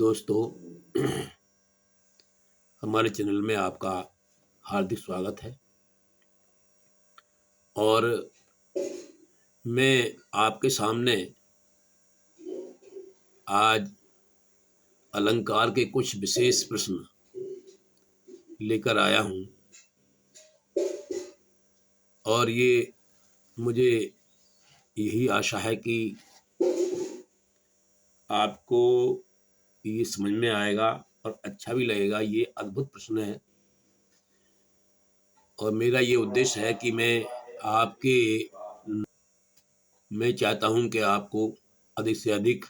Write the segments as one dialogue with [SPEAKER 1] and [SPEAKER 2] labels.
[SPEAKER 1] दोस्तों, हमारे चैनल में आपका हार्दिक स्वागत है। और मैं आपके सामने आज अलंकार के कुछ विशेष प्रश्न लेकर आया हूँ। और ये मुझे यही आशा है कि आपको ये समझ में आएगा और अच्छा भी लगेगा। ये अद्भुत प्रश्न है और मेरा ये उद्देश्य है कि मैं चाहता हूँ कि आपको अधिक से अधिक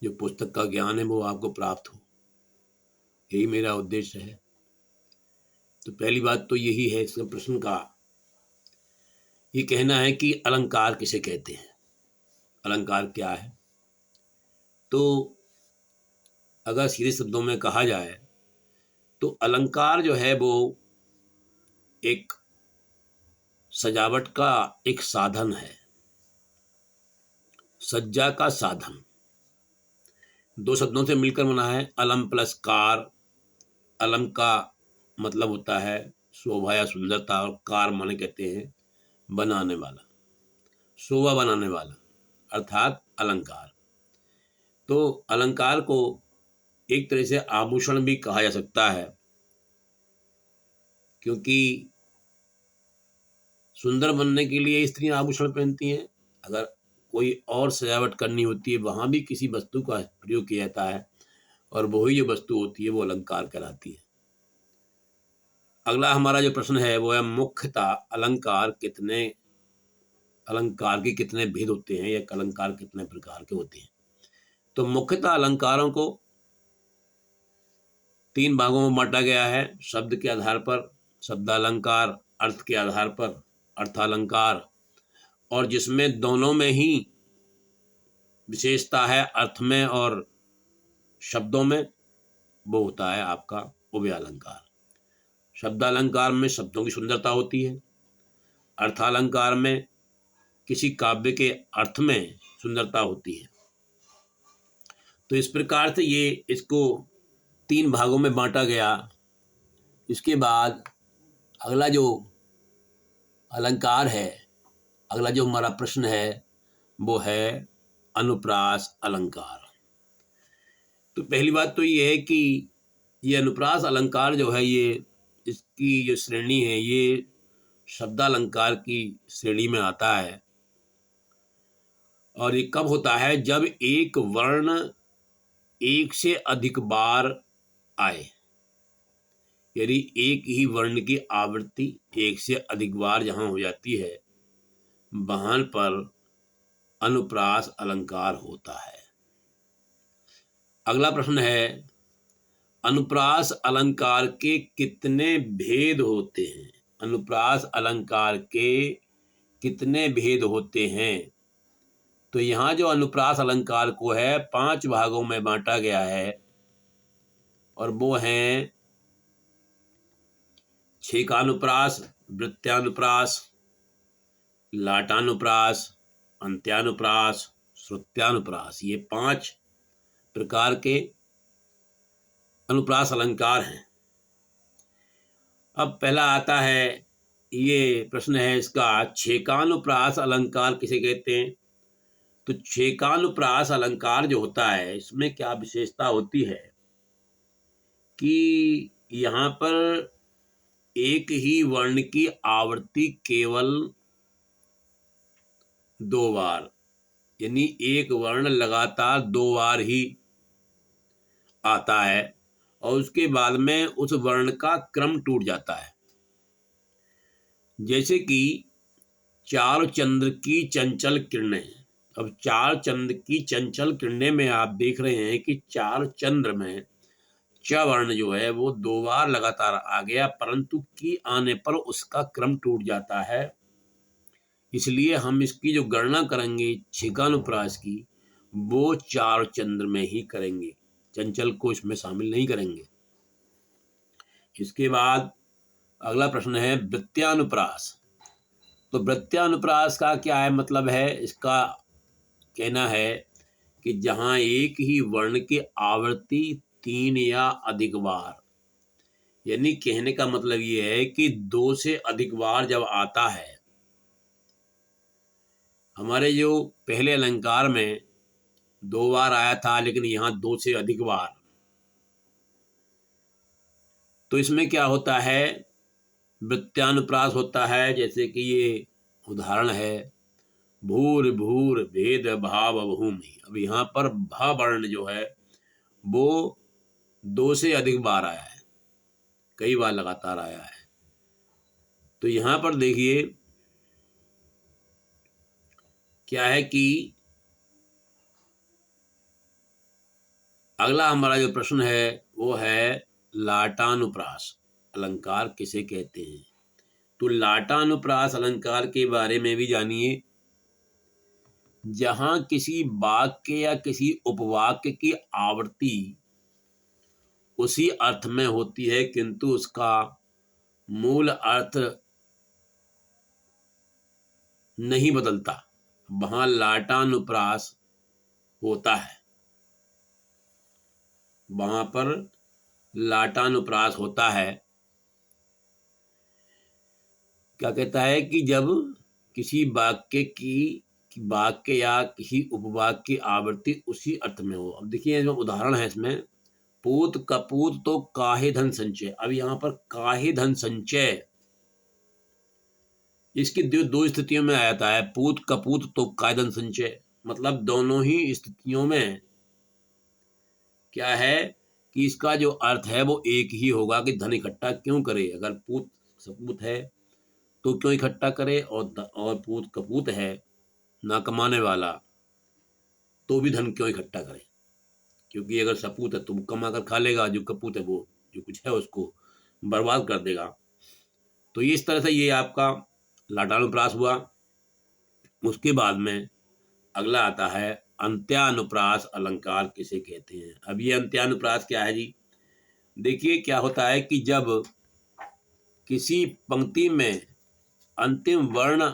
[SPEAKER 1] जो पुस्तक का ज्ञान है वो आपको प्राप्त हो। यही मेरा उद्देश्य है। तो पहली बात तो यही है इसका प्रश्न का, ये कहना है कि अलंकार किसे कहते हैं, अलंकार क्या है। तो अगर सीधे शब्दों में कहा जाए तो अलंकार जो है वो एक सजावट का एक साधन है, सज्जा का साधन। दो शब्दों से मिलकर बना है, अलम प्लस कार। अलम का मतलब होता है शोभा या सुंदरता, और कार माने कहते हैं बनाने वाला, शोभा बनाने वाला, अर्थात अलंकार। तो अलंकार को एक तरह से आभूषण भी कहा जा सकता है, क्योंकि सुंदर बनने के लिए स्त्रियां आभूषण पहनती हैं। अगर कोई और सजावट करनी होती है वहां भी किसी वस्तु का प्रयोग किया जाता है, और वही जो वस्तु होती है वो अलंकार कहलाती है। अगला हमारा जो प्रश्न है वो है, मुख्यतः अलंकार के कितने भेद होते हैं या अलंकार कितने प्रकार के होते हैं। तो मुख्यतः अलंकारों को तीन भागों में बांटा गया है। शब्द के आधार पर शब्दालंकार, अर्थ के आधार पर अर्थालंकार, और जिसमें दोनों में ही विशेषता है, अर्थ में और शब्दों में, वो होता है आपका उभयालंकार। शब्दालंकार में शब्दों की सुंदरता होती है, अर्थालंकार में किसी काव्य के अर्थ में सुंदरता होती है। तो इस प्रकार से ये इसको तीन भागों में बांटा गया। इसके बाद अगला जो अलंकार है, अगला जो हमारा प्रश्न है वो है अनुप्रास अलंकार। तो पहली बात तो ये है कि ये अनुप्रास अलंकार जो है, ये इसकी जो श्रेणी है ये शब्दालंकार की श्रेणी में आता है। और ये कब होता है, जब एक वर्ण एक से अधिक बार आए, यदि एक ही वर्ण की आवृत्ति एक से अधिक बार जहां हो जाती है वहां पर अनुप्रास अलंकार होता है। अगला प्रश्न है, अनुप्रास अलंकार के कितने भेद होते हैं। अनुप्रास अलंकार के कितने भेद होते हैं। तो यहाँ जो अनुप्रास अलंकार को है 5 भागों में बांटा गया है, और वो हैं छेकानुप्रास, वृत्त्यानुप्रास, लाटानुप्रास, अंत्यानुप्रास, श्रुत्यानुप्रास। ये 5 प्रकार के अनुप्रास अलंकार हैं। अब पहला आता है, ये प्रश्न है इसका, छेकानुप्रास अलंकार किसे कहते हैं। तो छेकानुप्रास अलंकार जो होता है इसमें क्या विशेषता होती है कि यहाँ पर एक ही वर्ण की आवृत्ति केवल 2 बार, यानी एक वर्ण लगातार 2 बार ही आता है और उसके बाद में उस वर्ण का क्रम टूट जाता है। जैसे कि चार चंद्र की चंचल किरणें। अब चार चंद्र की चंचल किरणें में आप देख रहे हैं कि चार चंद्र में च वर्ण जो है वो 2 बार लगातार आ गया, परंतु की आने पर उसका क्रम टूट जाता है। इसलिए हम इसकी जो गणना करेंगे छेकानुप्रास की, वो चार चंद्र में ही करेंगे, चंचल को इसमें शामिल नहीं करेंगे। इसके बाद अगला प्रश्न है वृत्त्यानुप्रास। तो वृत्त्यानुप्रास का क्या है मतलब है, इसका कहना है कि जहां एक ही वर्ण की आवृत्ति 3 या अधिक बार, यानी कहने का मतलब ये है कि 2 से अधिक बार जब आता है, हमारे जो पहले अलंकार में 2 बार आया था लेकिन यहां 2 से अधिक बार, तो इसमें क्या होता है, वृत्यानुप्रास होता है। जैसे कि ये उदाहरण है, भूर भूर भेद भाव भूमि। अब यहाँ पर भा वर्ण जो है वो 2 से अधिक बार आया है, कई बार लगातार आया है। तो यहाँ पर देखिए क्या है कि अगला हमारा जो प्रश्न है वो है लाटानुप्रास अलंकार किसे कहते हैं। तो लाटानुप्रास अलंकार के बारे में भी जानिए। जहां किसी वाक्य या किसी उपवाक्य की आवृत्ति उसी अर्थ में होती है किंतु उसका मूल अर्थ नहीं बदलता, वहां लाटानुप्रास होता है, वहां पर लाटानुप्रास होता है। क्या कहता है कि जब किसी वाक्य या किसी उपवाक्य की आवृत्ति उसी अर्थ में हो। अब देखिए जो उदाहरण है इसमें, पूत कपूत तो काहे धन संचय। अब यहाँ पर काहे धन संचय, इसकी दो स्थितियों में आता है, पूत कपूत तो काहे धन संचय। मतलब दोनों ही स्थितियों में क्या है कि इसका जो अर्थ है वो एक ही होगा कि धन इकट्ठा क्यों करे। अगर पूत सपूत है तो क्यों इकट्ठा करे, और पूत कपूत है ना कमाने वाला तो भी धन क्यों इकट्ठा करे। क्योंकि अगर सपूत है तो वो कमा कर खा लेगा, जो कपूत है वो जो कुछ है उसको बर्बाद कर देगा। तो इस तरह से ये आपका लाटानुप्रास हुआ। उसके बाद में अगला आता है अंत्यानुप्रास अलंकार किसे कहते हैं। अब ये अंत्यानुप्रास क्या है जी, देखिए क्या होता है कि जब किसी पंक्ति में अंतिम वर्ण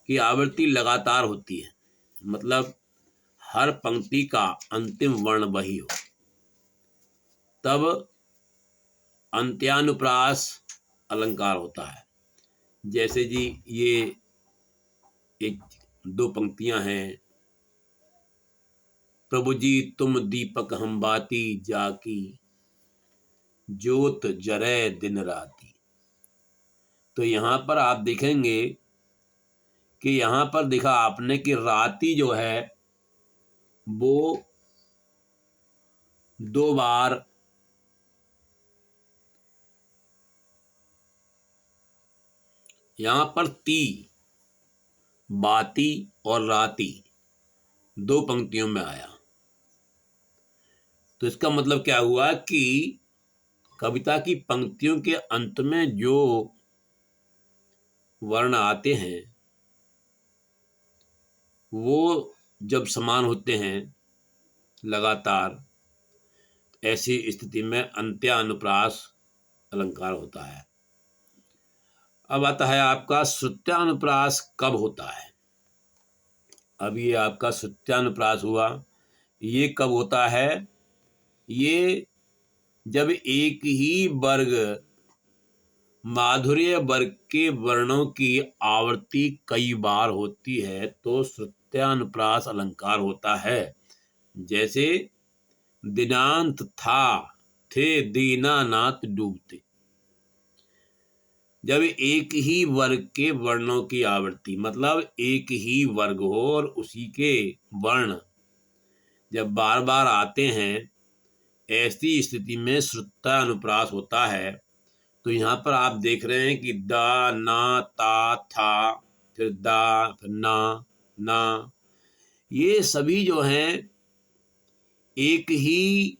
[SPEAKER 1] की आवृत्ति लगातार होती है, मतलब हर पंक्ति का अंतिम वर्ण वही हो, तब अंत्यानुप्रास अलंकार होता है। जैसे जी ये एक 2 पंक्तियां हैं, प्रभु जी तुम दीपक हम बाती जाकी, ज्योत जरे दिन राती। तो यहां पर आप देखेंगे कि यहां पर देखा आपने कि राती जो है वो 2 बार यहां पर ती, बाती और राती 2 पंक्तियों में आया। तो इसका मतलब क्या हुआ कि कविता की पंक्तियों के अंत में जो वर्ण आते हैं वो जब समान होते हैं लगातार, ऐसी स्थिति में अंत्यानुप्रास अलंकार होता है। अब आता है आपका श्रुत्यानुप्रास कब होता है। अब ये आपका श्रुत्यानुप्रास हुआ, ये कब होता है, ये जब एक ही वर्ग माधुर्य वर्ग के वर्णों की आवृत्ति कई बार होती है तो श्रुत्यानुप्रास अलंकार होता है। जैसे दिनांत था, थे दीनानाथ डूबते। जब एक ही वर्ग के वर्णों की आवृत्ति, मतलब एक ही वर्ग हो और उसी के वर्ण जब बार बार आते हैं, ऐसी स्थिति में श्रुत्यानुप्रास होता है। तो यहाँ पर आप देख रहे हैं कि दा, ना, ता, था, फिर दा, फिर ना, ये सभी जो हैं एक ही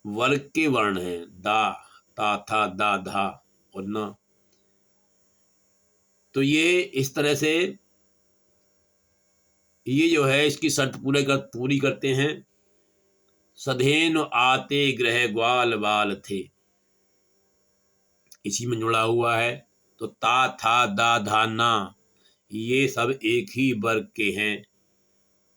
[SPEAKER 1] वर्ग के वर्ण हैं, दा, ता, था, दा, धा और ना। तो ये इस तरह से ये जो है इसकी शर्त पूरी करते हैं। सधेनु आते ग्रह ग्वाल बाल थे, इसी में जुड़ा हुआ है। तो ता, था, दा, धा, ना ये सब एक ही वर्ग के हैं,